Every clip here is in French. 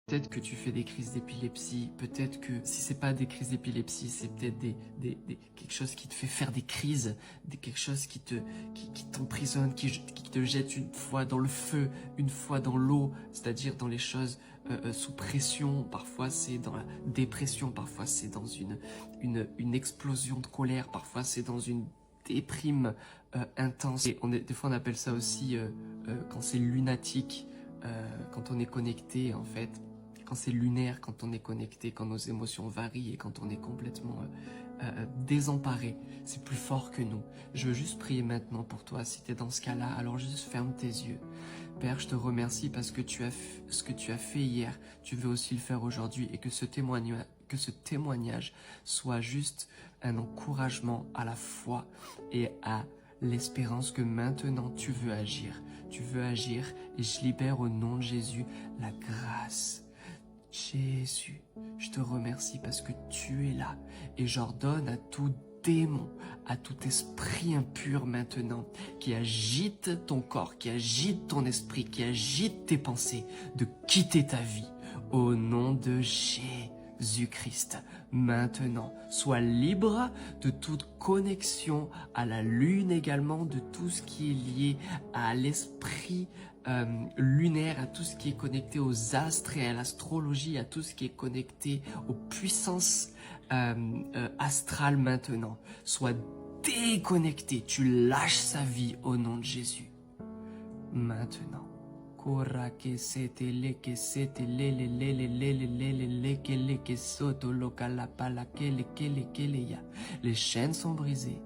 Peut-être que tu fais des crises d'épilepsie, peut-être que si c'est pas des crises d'épilepsie, c'est peut-être quelque chose qui te fait faire des crises, quelque chose qui t'emprisonne, qui te jette une fois dans le feu, une fois dans l'eau, c'est-à-dire dans les choses sous pression. Parfois c'est dans la dépression, parfois c'est dans une explosion de colère, parfois c'est dans une déprime intense. Et des fois on appelle ça aussi quand c'est lunatique, quand on est connecté en fait. Quand c'est lunaire, quand on est connecté, quand nos émotions varient et quand on est complètement désemparé, c'est plus fort que nous. Je veux juste prier maintenant pour toi. Si tu es dans ce cas-là, alors juste ferme tes yeux. Père, je te remercie parce que ce que tu as fait hier, tu veux aussi le faire aujourd'hui, et que ce témoignage soit juste un encouragement à la foi et à l'espérance que maintenant tu veux agir. Tu veux agir, et je libère au nom de Jésus la grâce. Jésus, je te remercie parce que tu es là, et j'ordonne à tout démon, à tout esprit impur maintenant qui agite ton corps, qui agite ton esprit, qui agite tes pensées, de quitter ta vie au nom de Jésus-Christ. Maintenant, sois libre de toute connexion à la lune, également de tout ce qui est lié à l'esprit lunaire, à tout ce qui est connecté aux astres et à l'astrologie, à tout ce qui est connecté aux puissances astrales maintenant. Sois déconnecté, tu lâches sa vie au nom de Jésus. Maintenant. Les chaînes sont brisées.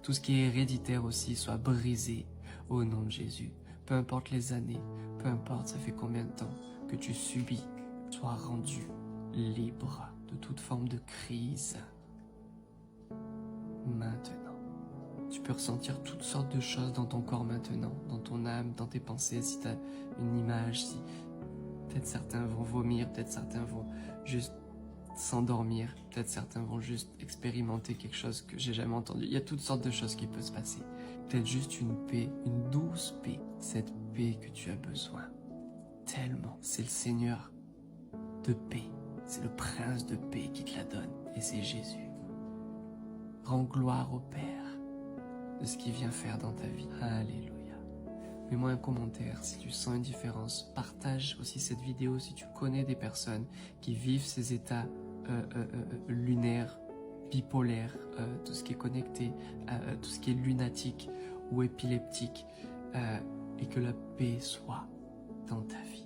Tout ce qui est héréditaire aussi soit brisé au nom de Jésus. Peu importe les années, peu importe ça fait combien de temps que tu subis, sois rendu libre de toute forme de crise. Maintenant. Tu peux ressentir toutes sortes de choses dans ton corps maintenant, dans ton âme, dans tes pensées, si tu as une image, si peut-être certains vont vomir, peut-être certains vont juste s'endormir, peut-être certains vont juste expérimenter quelque chose que j'ai jamais entendu. Il y a toutes sortes de choses qui peuvent se passer. Peut-être juste une paix, une douce paix, cette paix que tu as besoin. Tellement, c'est le Seigneur de paix, c'est le Prince de paix qui te la donne, et c'est Jésus. Rends gloire au Père de ce qu'il vient faire dans ta vie. Alléluia. Mets-moi un commentaire si tu sens une différence. Partage aussi cette vidéo si tu connais des personnes qui vivent ces états lunaires, bipolaires, tout ce qui est connecté, tout ce qui est lunatique ou épileptique, et que la paix soit dans ta vie.